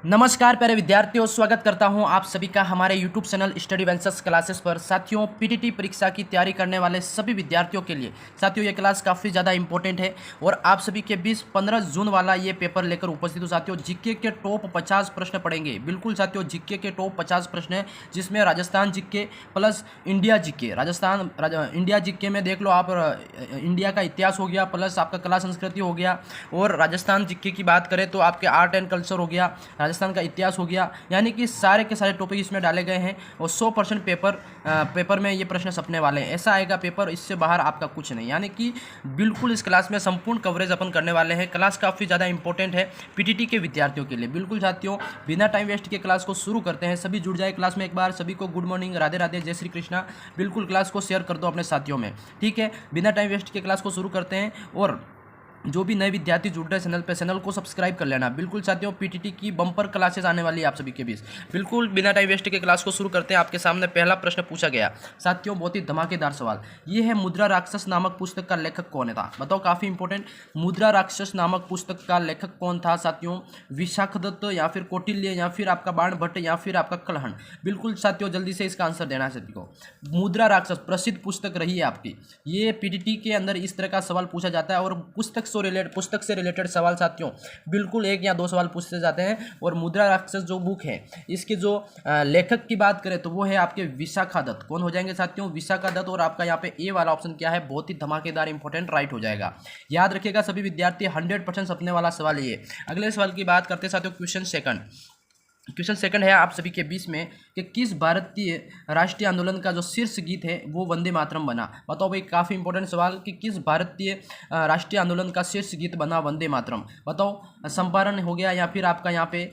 नमस्कार प्यारे विद्यार्थियों, स्वागत करता हूं आप सभी का हमारे YouTube channel study ventures classes पर। साथियों, पीटीटी परीक्षा की तैयारी करने वाले सभी विद्यार्थियों के लिए साथियों ये क्लास काफ़ी ज़्यादा इंपॉर्टेंट है और आप सभी के बीच 15 जून वाला ये पेपर लेकर उपस्थित हूँ। साथियों, जीके के टॉप 50 प्रश्न पढ़ेंगे। बिल्कुल साथियों, जीके के टॉप 50 प्रश्न है, जिसमें Rajasthan GK plus India GK. India GK में देख लो आप, इंडिया का इतिहास हो गया, प्लस आपका कला संस्कृति हो गया, और राजस्थान जीके की बात करें तो आपके आर्ट एंड कल्चर हो गया, राजस्थान का इतिहास हो गया। यानी कि सारे के सारे टॉपिक इसमें डाले गए हैं और 100% पेपर में ये प्रश्न सपने वाले हैं। ऐसा आएगा पेपर, इससे बाहर आपका कुछ नहीं। यानी कि बिल्कुल इस क्लास में संपूर्ण कवरेज अपन करने वाले हैं। क्लास काफ़ी ज़्यादा इंपॉर्टेंट है पीटीटी के विद्यार्थियों के लिए। बिल्कुल साथियों, बिना टाइम वेस्ट के क्लास को शुरू करते हैं। सभी जुड़ जाए क्लास में। एक बार सभी को गुड मॉर्निंग, राधे राधे, जय श्री कृष्णा। बिल्कुल क्लास को शेयर कर दो अपने साथियों में, ठीक है। बिना टाइम वेस्ट के क्लास को शुरू करते हैं, और जो भी नए विद्यार्थी जुड़ रहे हैं चैनल पे, चैनल को सब्सक्राइब कर लेना। बिल्कुल साथियों, पीटीटी की बम्पर क्लासेस आने वाली है आप सभी के बीच। बिल्कुल बिना टाइम वेस्ट के क्लास को शुरू करते हैं। आपके सामने पहला प्रश्न पूछा गया साथियों, बहुत ही धमाकेदार सवाल। ये है, मुद्रा राक्षस नामक पुस्तक का लेखक कौन था? बताओ, काफी इंपॉर्टेंट। मुद्रा राक्षस नामक पुस्तक का लेखक कौन था साथियों? विशाखदत्त, या फिर कौटिल्य, या फिर आपका बाणभट्ट, या फिर आपका कलहण? बिल्कुल साथियों, जल्दी से इसका आंसर देना है सभी को। मुद्रा राक्षस प्रसिद्ध पुस्तक रही है आपकी। ये पीटीटी के अंदर इस तरह का सवाल पूछा जाता है, और पुस्तक से रिलेटेड सवाल साथियों बिल्कुल 1 या 2 सवाल पूछते जाते हैं। और मुद्रा राक्षस जो बुक है, इसके जो लेखक की बात करें तो वो है आपके विशाखादत्त। कौन हो जाएंगे साथियों? विशाखादत्त। और आपका यहाँ पे ए वाला ऑप्शन क्या है? बहुत ही धमाकेदार इंपॉर्टेंट राइट हो जाएगा। याद रखिएगा सभी विद्यार्थी, 100% सपने वाला सवाल ये। अगले सवाल की बात करते हैं साथियों, क्वेश्चन सेकंड है आप सभी के बीच में कि किस भारतीय राष्ट्रीय आंदोलन का जो शीर्ष गीत है वो वंदे मातरम बना? बताओ भाई, काफ़ी इंपॉर्टेंट सवाल कि किस भारतीय राष्ट्रीय आंदोलन का शीर्ष गीत बना वंदे मातरम? बताओ, चंपारण हो गया, या फिर आपका यहाँ पे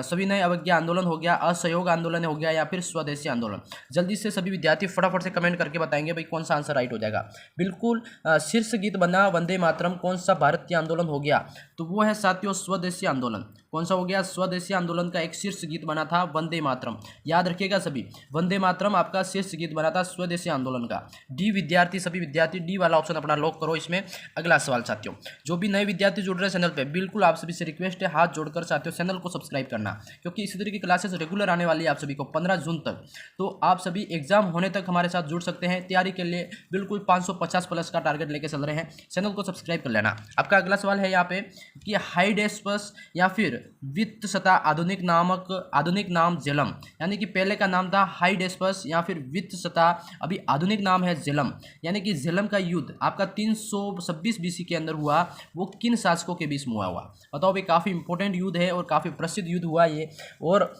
सविनय अवज्ञा आंदोलन हो गया, असहयोग आंदोलन हो गया, या फिर स्वदेशी आंदोलन? जल्दी से सभी विद्यार्थी फटाफट से कमेंट करके बताएंगे भाई कौन सा आंसर राइट हो जाएगा। बिल्कुल, शीर्ष गीत बना वंदे मातरम कौन सा भारतीय आंदोलन हो गया? तो वो है साथियों स्वदेशी आंदोलन। कौन सा हो गया? स्वदेशी आंदोलन का एक शीर्ष गीत बना था वंदे मातरम। याद रखिएगा सभी, वंदे मातरम आपका शीर्ष गीत बना था स्वदेशी आंदोलन का। डी विद्यार्थी, सभी विद्यार्थी डी वाला ऑप्शन अपना लॉक करो इसमें। अगला सवाल साथियों, जो भी नए विद्यार्थी जुड़ रहे हैं चैनल पे, बिल्कुल आप सभी से रिक्वेस्ट है, हाथ जोड़कर साथियों चैनल को सब्सक्राइब करना, क्योंकि इसी तरह की क्लासेस रेगुलर आने वाली है आप सभी को 15 जून तक। तो आप सभी एग्जाम होने तक हमारे साथ जुड़ सकते हैं। तैयारी के लिए बिल्कुल 550 प्लस का टारगेट लेके चल रहे हैं। चैनल को सब्सक्राइब कर लेना। आपका अगला सवाल है यहाँ पे कि हाइडेस्पस या फिर वित्त सता आधुनिक नाम झेलम। यानी कि पहले का नाम था हाइडेस्पस या फिर वित्त सता, अभी आधुनिक नाम है झेलम। यानी कि झेलम का युद्ध आपका 326 बीसी के अंदर हुआ, वो किन शासकों के बीच में हुआ? बताओ भाई, काफी इंपॉर्टेंट युद्ध है और काफी प्रसिद्ध युद्ध हुआ ये, और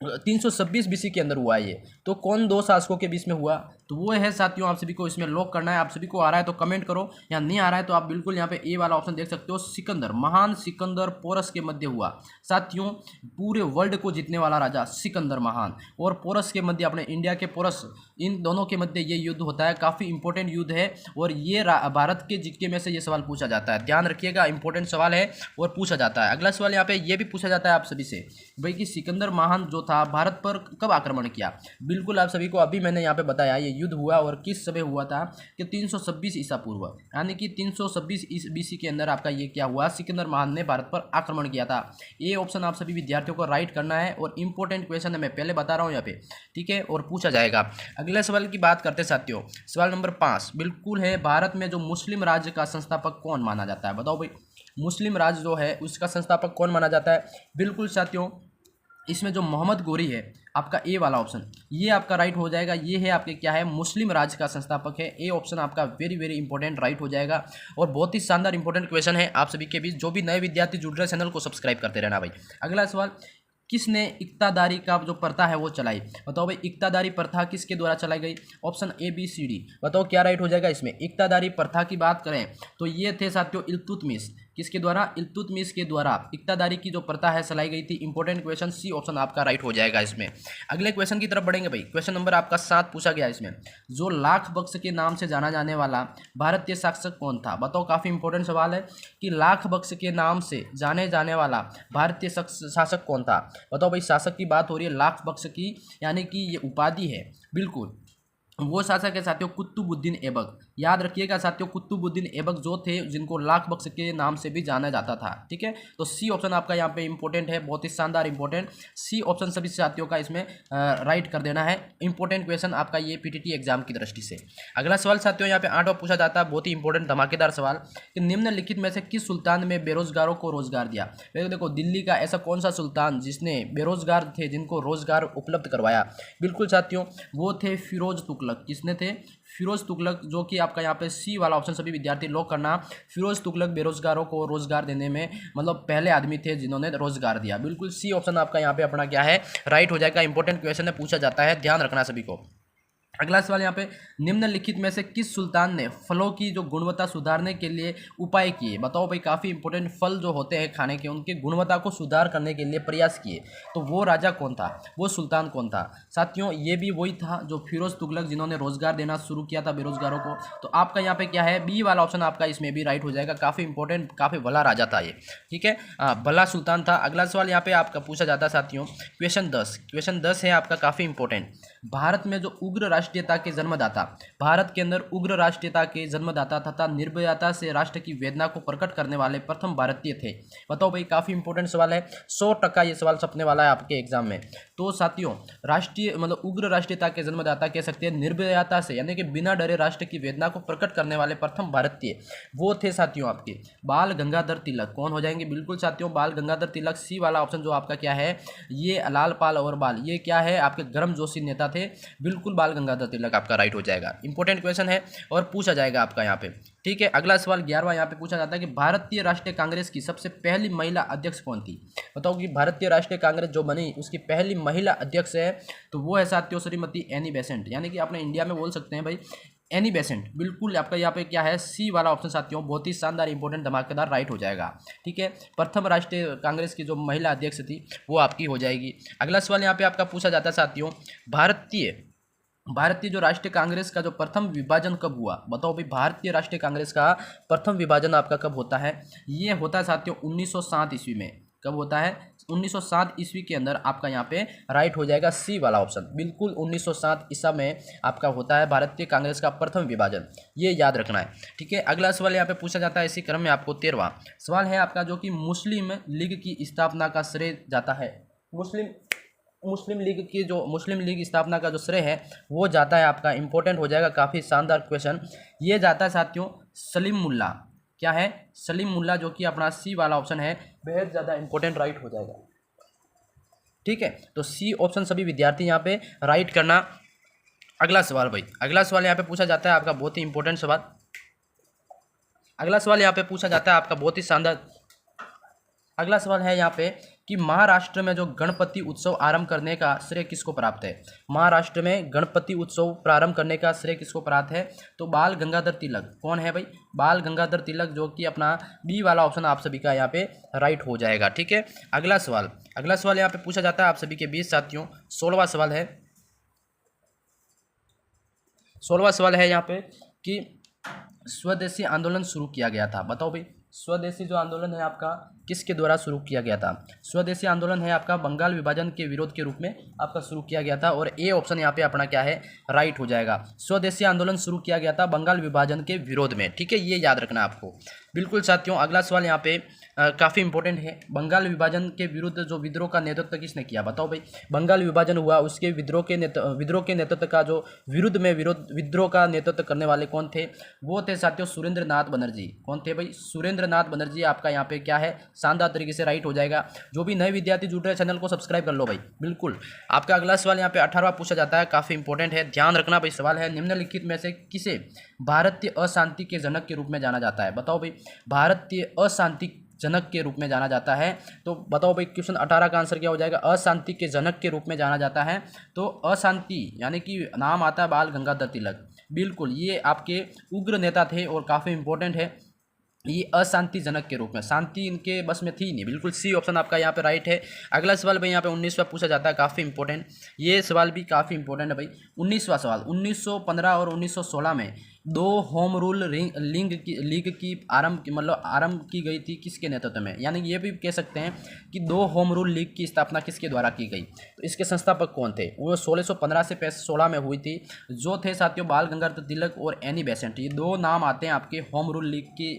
326 बीसी के अंदर हुआ ये। तो कौन 2 शासकों के बीच में हुआ? तो वो है साथियों, आप सभी को इसमें लॉक करना है। आप सभी को आ रहा है तो कमेंट करो, या नहीं आ रहा है तो आप बिल्कुल यहाँ पे ए वाला ऑप्शन देख सकते हो। सिकंदर, महान सिकंदर पोरस के मध्य हुआ साथियों। पूरे वर्ल्ड को जीतने वाला राजा सिकंदर महान और पोरस के मध्य, अपने इंडिया के पोरस, इन दोनों के मध्य ये युद्ध होता है। काफ़ी इंपॉर्टेंट युद्ध है, और ये भारत के जीके में से ये सवाल पूछा जाता है। ध्यान रखिएगा, इंपॉर्टेंट सवाल है और पूछा जाता है। अगला सवाल यहाँ पे ये भी पूछा जाता है आप सभी से भाई कि सिकंदर महान जो था भारत पर कब आक्रमण किया? बिल्कुल आप सभी को अभी मैंने यहाँ पे बताया ये युद्ध हुआ, और किस समय हुआ था कि 326 ईसा पूर्व, यानी कि 326 बीसी के अंदर आपका ये क्या हुआ? सिकंदर महान ने भारत पर आक्रमण किया था। ये ऑप्शन आप सभी विद्यार्थियों को राइट करना है, और इंपॉर्टेंट क्वेश्चन है, मैं पहले बता रहा हूँ यहाँ पे, ठीक है, और पूछा जाएगा। अगले सवाल की बात करते साथियों, सवाल नंबर 5 बिल्कुल है, भारत में जो मुस्लिम राज्य का संस्थापक कौन माना जाता है? बताओ भाई, मुस्लिम राज्य जो है उसका संस्थापक कौन माना जाता है? बिल्कुल साथियों, इसमें जो मोहम्मद गोरी है, आपका ए वाला ऑप्शन, ये आपका राइट हो जाएगा। ये है आपके क्या है? मुस्लिम राज्य का संस्थापक है। ए ऑप्शन आपका वेरी वेरी इंपॉर्टेंट राइट हो जाएगा, और बहुत ही शानदार इंपॉर्टेंट क्वेश्चन है आप सभी के बीच। जो भी नए विद्यार्थी जुड़ रहे हैं चैनल को सब्सक्राइब करते रहना भाई। अगला सवाल, किसने इक्तादारी का जो प्रथा है वो चलाई? बताओ भाई, इक्तादारी प्रथा किसके द्वारा चलाई गई? Option A B C D, बताओ क्या राइट हो जाएगा इसमें? इक्तादारी प्रथा की बात करें तो ये थे साथियों इल्तुतमिश। किसके द्वारा? इल्तुतमिश के द्वारा इक्तादारी की जो प्रथा है चलाई गई थी। इंपॉर्टेंट क्वेश्चन, सी ऑप्शन आपका राइट हो जाएगा इसमें। अगले क्वेश्चन की तरफ बढ़ेंगे भाई। क्वेश्चन नंबर आपका 7 पूछा गया इसमें, जो लाख बख्श के नाम से जाना जाने वाला भारतीय शासक कौन था? बताओ, काफी इंपॉर्टेंट सवाल है कि लाख बख्श के नाम से जाने जाने वाला भारतीय शासक कौन था? बताओ भाई, शासक की बात हो रही है लाख बख्श की, यानी कि ये उपाधि है। बिल्कुल वो शासक है साथियों कुतुबुद्दीन ऐबक। याद रखिएगा साथियों, कुतुबुद्दीन ऐबक जो थे जिनको लाख बख्श के नाम से भी जाना जाता था। ठीक है, तो सी ऑप्शन आपका यहाँ पे इंपॉर्टेंट है, बहुत ही शानदार इंपॉर्टेंट। सी ऑप्शन सभी साथियों का इसमें राइट कर देना है। इंपॉर्टेंट क्वेश्चन आपका ये पीटीटी एग्जाम की दृष्टि से। अगला सवाल साथियों यहाँ पे 8वां पूछा जाता है, बहुत ही इंपॉर्टेंट धमाकेदार सवाल कि निम्नलिखित में से किस सुल्तान ने बेरोजगारों को रोजगार दिया। देखो दिल्ली का ऐसा कौन सा सुल्तान जिसने बेरोजगार थे जिनको रोजगार उपलब्ध करवाया। बिल्कुल साथियों, वो थे फिरोज तुगलक। किसने थे? फिरोज तुगलक, जो कि आपका यहाँ पे सी वाला ऑप्शन सभी विद्यार्थी लॉक करना। फिरोज तुगलक बेरोजगारों को रोजगार देने में मतलब पहले आदमी थे जिन्होंने रोजगार दिया। बिल्कुल सी ऑप्शन आपका यहाँ पे अपना क्या है, राइट हो जाएगा। इंपॉर्टेंट क्वेश्चन है, पूछा जाता है, ध्यान रखना सभी को। अगला सवाल यहाँ पे, निम्नलिखित में से किस सुल्तान ने फलों की जो गुणवत्ता सुधारने के लिए उपाय किए। बताओ भाई, काफ़ी इंपॉर्टेंट फल जो होते हैं खाने के, उनकी गुणवत्ता को सुधार करने के लिए प्रयास किए। तो वो राजा कौन था, वो सुल्तान कौन था? साथियों ये भी वही था जो फिरोज तुगलक, जिन्होंने रोजगार देना शुरू किया था बेरोजगारों को। तो आपका यहाँ पे क्या है, बी वाला ऑप्शन आपका इसमें भी राइट हो जाएगा। काफ़ी इंपॉर्टेंट, काफ़ी भला राजा था ये। ठीक है, भला सुल्तान था। अगला सवाल यहाँ पे आपका पूछा जाता है साथियों, क्वेश्चन 10 है आपका, काफ़ी इंपॉर्टेंट। भारत में जो उग्र राष्ट्रीयता के जन्मदाता, भारत के अंदर उग्र राष्ट्रीयता के जन्मदाता तथा निर्भयता से राष्ट्र की वेदना को प्रकट करने वाले प्रथम भारतीय थे। बताओ भाई, काफी इंपॉर्टेंट सवाल है, 100% ये सवाल छपने वाला है आपके एग्जाम में। तो साथियों राष्ट्रीय मतलब उग्र राष्ट्रीयता के जन्मदाता कह सकते हैं, निर्भयता से यानी कि बिना डरे राष्ट्र की वेदना को प्रकट करने वाले प्रथम भारतीय, वो थे साथियों आपके बाल गंगाधर तिलक। कौन हो जाएंगे? बिल्कुल साथियों, बाल गंगाधर तिलक। सी वाला ऑप्शन जो आपका क्या है, ये लाल पाल और बाल, ये क्या है आपके गर्मजोशी नेता थे। बिल्कुल बाल गंगाधर तिलक आपका राइट हो जाएगा। इंपॉर्टेंट क्वेश्चन है और पूछा जाएगा आपका यहाँ पे। ठीक है, अगला सवाल 11वां यहाँ पे पूछा जाता है कि भारतीय राष्ट्रीय कांग्रेस की सबसे पहली महिला अध्यक्ष कौन थी। बताओ कि भारतीय राष्ट्रीय कांग्रेस जो बनी उसकी पहली महिला अध्यक्ष है, तो वो है साथियों श्रीमती एनी बेसेंट। यानी कि अपने इंडिया में बोल सकते हैं भाई एनी बेसेंट। बिल्कुल आपका यहाँ पे क्या है, सी वाला ऑप्शन साथियों बहुत ही शानदार इंपॉर्टेंट धमाकेदार राइट हो जाएगा। ठीक है, प्रथम राष्ट्रीय कांग्रेस की जो महिला अध्यक्ष थी वो आपकी हो जाएगी। अगला सवाल यहाँ पे आपका पूछा जाता है साथियों, भारतीय जो राष्ट्रीय कांग्रेस का जो प्रथम विभाजन कब हुआ। बताओ भाई, भारतीय राष्ट्रीय कांग्रेस का प्रथम विभाजन आपका कब होता है? ये होता है साथियों 1907 ईस्वी में। कब होता है? 1907 ईस्वी के अंदर आपका यहाँ पे राइट हो जाएगा सी वाला ऑप्शन। बिल्कुल 1907 ईसा में आपका होता है भारतीय कांग्रेस का प्रथम विभाजन, ये याद रखना है। ठीक है, अगला सवाल यहाँ पे पूछा जाता है इसी क्रम में आपको 13वां सवाल है आपका, जो कि मुस्लिम लीग की स्थापना का श्रेय जाता है। मुस्लिम लीग स्थापना का जो श्रेय है वो जाता है आपका, इंपॉर्टेंट हो जाएगा, काफ़ी शानदार क्वेश्चन। ये जाता है साथियों सलीम मुल्ला। क्या है? सलीम मुल्ला, जो कि अपना सी वाला ऑप्शन है, बेहद ज़्यादा इंपॉर्टेंट राइट हो जाएगा। ठीक है, तो सी ऑप्शन सभी विद्यार्थी यहाँ पे राइट करना। अगला सवाल भाई, अगला सवाल यहाँ पे पूछा जाता है आपका बहुत ही इंपॉर्टेंट सवाल। अगला सवाल यहाँ पे पूछा जाता है आपका बहुत ही शानदार। अगला सवाल है यहाँ पे कि महाराष्ट्र में जो गणपति उत्सव आरंभ करने का श्रेय किसको प्राप्त है। महाराष्ट्र में गणपति उत्सव प्रारंभ करने का श्रेय किसको प्राप्त है? तो बाल गंगाधर तिलक। कौन है भाई? बाल गंगाधर तिलक, जो कि अपना बी वाला ऑप्शन आप सभी का यहाँ पे राइट हो जाएगा। ठीक है, अगला सवाल यहाँ पे पूछा जाता है आप सभी के बीच साथियों, 16वां सवाल है। 16वां सवाल है यहाँ पे कि स्वदेशी आंदोलन शुरू किया गया था। बताओ भाई, स्वदेशी जो आंदोलन है आपका किसके द्वारा शुरू किया गया था? स्वदेशी आंदोलन है आपका बंगाल विभाजन के विरोध के रूप में आपका शुरू किया गया था, और ए ऑप्शन यहाँ पे अपना क्या है, राइट हो जाएगा। स्वदेशी आंदोलन शुरू किया गया था बंगाल विभाजन के विरोध में। ठीक है, ये याद रखना आपको। बिल्कुल साथियों, अगला सवाल यहाँ पे काफ़ी इंपॉर्टेंट है। बंगाल विभाजन के विरुद्ध जो विद्रोह का नेतृत्व किसने किया? बताओ भाई, बंगाल विभाजन हुआ, उसके विद्रोह के नेतृत्व का जो विद्रोह का नेतृत्व करने वाले कौन थे? वो थे साथियों सुरेंद्र नाथ बनर्जी। कौन थे भाई? सुरेंद्र नाथ बनर्जी। आपका यहाँ पे क्या है, शानदार तरीके से राइट हो जाएगा। जो भी नए विद्यार्थी जुड़ रहे हैं चैनल को सब्सक्राइब कर लो भाई। बिल्कुल, आपका अगला सवाल यहाँ पे 18वां पूछा जाता है, काफ़ी इंपॉर्टेंट है, ध्यान रखना भाई। सवाल है, निम्नलिखित में से किसे भारतीय अशांति के जनक के रूप में जाना जाता है? बताओ भाई, भारतीय अशांति जनक के रूप में जाना जाता है। तो बताओ भाई, क्वेश्चन 18 का आंसर क्या हो जाएगा? अशांति के जनक के रूप में जाना जाता है। तो अशांति यानी कि नाम आता है बाल गंगाधर तिलक। बिल्कुल, ये आपके उग्र नेता थे और काफ़ी इंपॉर्टेंट है। ये अशांति जनक के रूप में, शांति इनके बस में थी नहीं। बिल्कुल सी ऑप्शन आपका यहाँ पे राइट है। अगला सवाल भाई यहाँ पे 19वां पूछा जाता है, काफ़ी इंपॉर्टेंट। ये सवाल भी काफ़ी इंपॉर्टेंट है भाई। 19वां सवाल, 1915 और 1916 में दो होम रूल लीग की आरंभ की गई थी किसके नेतृत्व में, यानी ये भी कह सकते हैं कि दो होम रूल लीग की स्थापना किसके द्वारा की गई। तो इसके संस्थापक कौन थे, वो 1615 से 16 में हुई थी, जो थे साथियों बाल गंगाधर तिलक और एनी बेसेंट। ये दो नाम आते हैं आपके होम रूल लीग की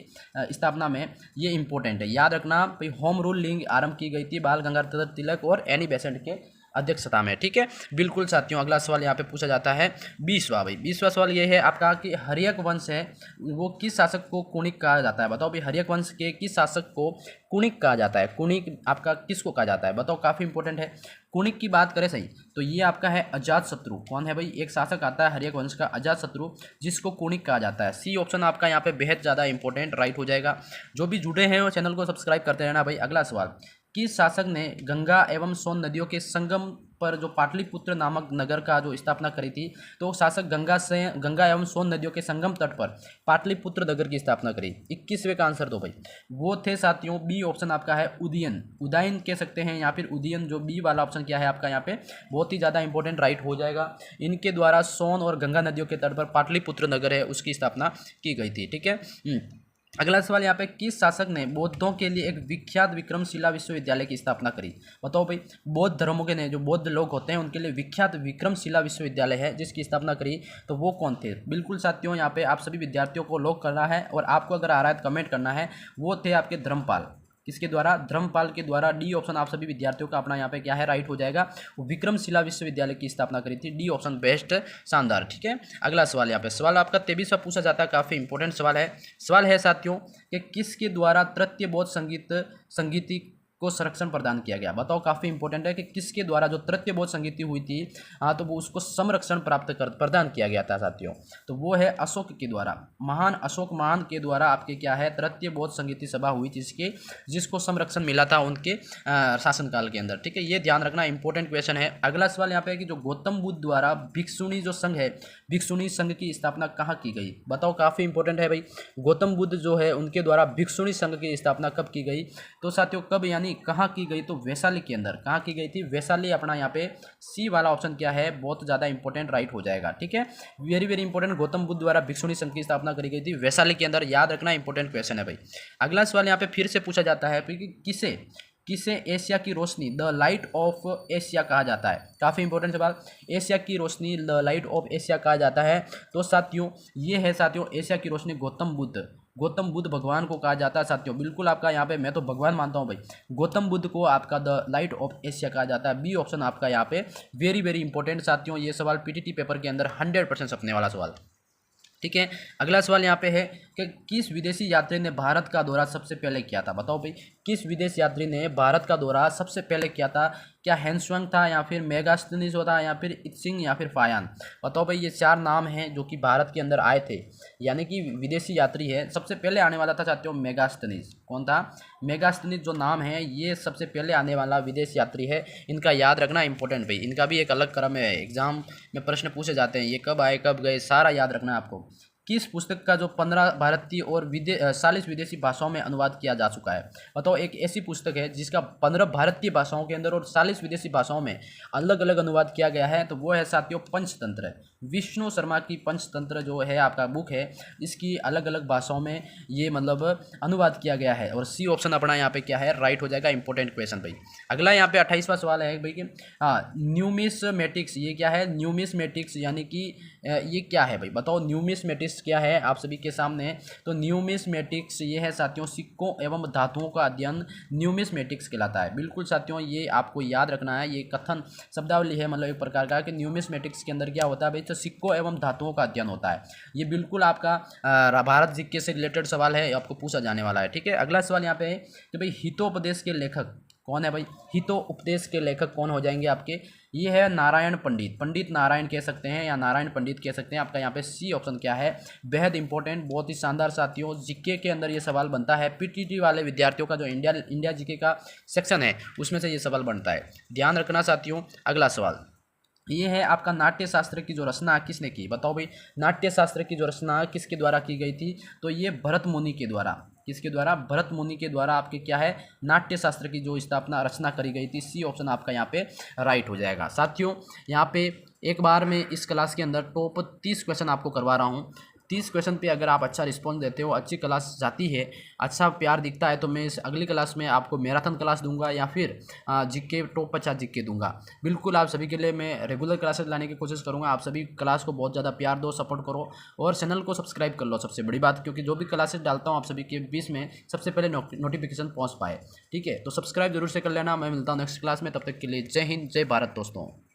स्थापना में, ये इंपॉर्टेंट है, याद रखना भाई। होम रूल लीग आरंभ की गई थी बाल गंगाधर तिलक और एनी बेसेंट के अध्यक्षता में, ठीक है, बिल्कुल साथियों। अगला सवाल यहाँ पे पूछा जाता है 20वां भाई। 20वां सवाल ये है आपका कि हर्यक वंश है वो किस शासक को कुणिक कहा जाता है, बताओ भाई। हर्यक वंश के किस शासक को कुणिक कहा जाता है, कुणिक आपका किसको कहा जाता है, बताओ, काफी इंपॉर्टेंट है। कुणिक की बात करें सही तो ये आपका है अजातशत्रु। कौन है भाई, एक शासक आता है हर्यक वंश का अजातशत्रु, जिसको कुणिक कहा जाता है। सी ऑप्शन आपका यहाँ पे बेहद ज़्यादा इंपॉर्टेंट राइट हो जाएगा। जो भी जुड़े हैं वो चैनल को सब्सक्राइब करते रहना भाई। अगला सवाल, किस शासक ने गंगा एवं सोन नदियों के संगम पर जो पाटलिपुत्र नामक नगर का जो स्थापना करी थी, तो शासक गंगा एवं सोन नदियों के संगम तट पर पाटलिपुत्र नगर की स्थापना करी। 21वें का आंसर दो भाई। वो थे साथियों बी ऑप्शन आपका है उदयन, उदयन कह सकते हैं या फिर उदयन। जो बी वाला ऑप्शन क्या है आपका यहाँ पे बहुत ही ज़्यादा इंपॉर्टेंट राइट हो जाएगा। इनके द्वारा सोन और गंगा नदियों के तट पर पाटलिपुत्र नगर है उसकी स्थापना की गई थी, ठीक है। अगला सवाल यहाँ पे, किस शासक ने बौद्धों के लिए एक विख्यात विक्रमशिला विश्वविद्यालय की स्थापना करी, बताओ भाई। बौद्ध धर्मों के जो बौद्ध लोग होते हैं उनके लिए विख्यात विक्रमशिला विश्वविद्यालय है जिसकी स्थापना करी, तो वो कौन थे। बिल्कुल साथियों यहाँ पे आप सभी विद्यार्थियों को लॉक करना है और आपको अगर आ रहा है तो कमेंट करना है। वो थे आपके धर्मपाल। किसके द्वारा, धर्मपाल के द्वारा। डी ऑप्शन आप सभी विद्यार्थियों का अपना यहाँ पे क्या है राइट हो जाएगा। वो विक्रमशिला विश्वविद्यालय की स्थापना करी थी, डी ऑप्शन बेस्ट, शानदार, ठीक है। अगला सवाल यहाँ पे, सवाल आपका 23वां पूछा जाता है, काफी इंपॉर्टेंट सवाल है साथियों कि किसके द्वारा तृतीय बौद्ध संगीति को संरक्षण प्रदान किया गया, बताओ। काफी इंपॉर्टेंट है कि किसके द्वारा जो तृतीय बौद्ध संगीति हुई थी, हाँ, तो वो उसको संरक्षण प्रदान किया गया था साथियों। तो वो है अशोक के द्वारा, महान अशोक महान के द्वारा आपके क्या है तृतीय बौद्ध संगीति सभा हुई थी, जिसको संरक्षण मिला था उनके शासनकाल के अंदर, ठीक है। ये ध्यान रखना, इंपॉर्टेंट क्वेश्चन है। अगला सवाल यहाँ पे है कि जो गौतम बुद्ध द्वारा भिक्षुणी जो संघ है, भिक्षुणी संघ की स्थापना कहाँ की गई, बताओ। काफी इंपॉर्टेंट है भाई। गौतम बुद्ध जो है उनके द्वारा भिक्षुणी संघ की स्थापना कब की गई, तो साथियों कब यानी कहाँ की गई, तो वैशाली के अंदर। कहाँ की गई थी, वैशाली। अपना यहाँ पे सी वाला ऑप्शन क्या है बहुत ज्यादा इंपॉर्टेंट राइट हो जाएगा, ठीक है। Very very important, Gautam Buddha द्वारा भिक्षुणी संघ की स्थापना करी गई थी वैशाली के अंदर, याद रखना, इंपॉर्टेंट क्वेश्चन है भाई। अगला सवाल यहाँ पे फिर से पूछा जाता है कि किसे एशिया की रोशनी द लाइट ऑफ एशिया कहा जाता है, काफ़ी इंपॉर्टेंट सवाल। एशिया की रोशनी द लाइट ऑफ एशिया कहा जाता है, तो साथियों ये है साथियों एशिया की रोशनी गौतम बुद्ध भगवान को कहा जाता है साथियों। बिल्कुल आपका यहाँ पे मैं तो भगवान मानता हूँ भाई, गौतम बुद्ध को आपका द लाइट ऑफ एशिया कहा जाता है। बी ऑप्शन आपका यहाँ पे वेरी वेरी इंपॉर्टेंट साथियों। ये सवाल पीटीटी पेपर के अंदर 100% छपने वाला सवाल, ठीक है। अगला सवाल यहाँ पे है कि किस विदेशी यात्री ने भारत का दौरा सबसे पहले किया था, बताओ भाई। किस विदेश यात्री ने भारत का दौरा सबसे पहले किया था, क्या हैंसुआंग था या फिर मेगास्थनीज था या फिर इत्सिंग या फिर फायान, बताओ भाई। ये 4 नाम हैं जो कि भारत के अंदर आए थे, यानी कि विदेशी यात्री है। सबसे पहले आने वाला था साथियों मेगास्थनीज। कौन था, मेगास्थनीज जो नाम है ये सबसे पहले आने वाला विदेश यात्री है। इनका याद रखना इंपॉर्टेंट भाई, इनका भी एक अलग क्रम है, एग्जाम में प्रश्न पूछे जाते हैं, ये कब आए कब गए सारा याद रखना है आपको। किस पुस्तक का जो 15 भारतीय और 40 विदेशी भाषाओं में अनुवाद किया जा चुका है, बताओ। एक ऐसी पुस्तक है जिसका 15 भारतीय भाषाओं के अंदर और 40 विदेशी भाषाओं में अलग अलग अनुवाद किया गया है, तो वो है साथियों पंचतंत्र। विष्णु शर्मा की पंचतंत्र जो है आपका बुक है, इसकी अलग अलग भाषाओं में ये मतलब अनुवाद किया गया है, और सी ऑप्शन अपना यहाँ पे क्या है राइट हो जाएगा, इंपॉर्टेंट क्वेश्चन भाई। अगला यहाँ पे 28वां सवाल है भाई कि हाँ न्यूमिसमेटिक्स, ये क्या है न्यूमिसमेटिक्स, यानी कि ये क्या है भाई, बताओ। न्यूमिसमेटिक्स क्या है आप सभी के सामने, तो न्यूमिसमेटिक्स ये है साथियों सिक्कों एवं धातुओं का अध्ययन न्यूमिसमेटिक्स कहलाता है। बिल्कुल साथियों ये आपको याद रखना है, ये कथन शब्दावली है मतलब एक प्रकार का कि न्यूमिसमेटिक्स के अंदर क्या होता है भाई, तो सिक्कों एवं धातुओं का अध्ययन होता है। ये बिल्कुल आपका भारत जीके से रिलेटेड सवाल है, आपको पूछा जाने वाला है, ठीक है। अगला सवाल यहाँ पे है कि भाई हितोपदेश के लेखक कौन है भाई, हितोपदेश के लेखक कौन हो जाएंगे आपके, ये है नारायण पंडित, पंडित नारायण कह सकते हैं या नारायण पंडित कह सकते हैं। आपका यहाँ पे सी ऑप्शन क्या है, बेहद इंपॉर्टेंट, बहुत ही शानदार साथियों। जीके के अंदर ये सवाल बनता है, पीटीटी वाले विद्यार्थियों का जो इंडिया जीके का सेक्शन है उसमें से ये सवाल बनता है, ध्यान रखना साथियों। अगला सवाल ये है आपका नाट्य शास्त्र की जो रचना किसने की, बताओ भाई। नाट्य शास्त्र की जो रचना किसके द्वारा की गई थी, तो ये भरत मुनि के द्वारा। किसके द्वारा, भरत मुनि के द्वारा आपके क्या है नाट्य शास्त्र की जो रचना करी गई थी। सी ऑप्शन आपका यहाँ पे राइट हो जाएगा साथियों। यहाँ पे एक बार में इस क्लास के अंदर टॉप 30 क्वेश्चन आपको करवा रहा हूँ। 30 क्वेश्चन पे अगर आप अच्छा रिस्पॉन्स देते हो, अच्छी क्लास जाती है, अच्छा प्यार दिखता है, तो मैं इस अगली क्लास में आपको मैराथन क्लास दूंगा या फिर जीके टॉप 50 जीके दूंगा। बिल्कुल आप सभी के लिए मैं रेगुलर क्लासेस लाने की कोशिश करूँगा। आप सभी क्लास को बहुत ज़्यादा प्यार दो, सपोर्ट करो और चैनल को सब्सक्राइब कर लो, सबसे बड़ी बात, क्योंकि जो भी क्लासेस डालता हूँ आप सभी के बीच में सबसे पहले नोटिफिकेशन पहुँच पाए। ठीक है, तो सब्सक्राइब जरूर से कर लेना। मैं मिलता हूँ नेक्स्ट क्लास में, तब तक के लिए जय हिंद, जय भारत दोस्तों।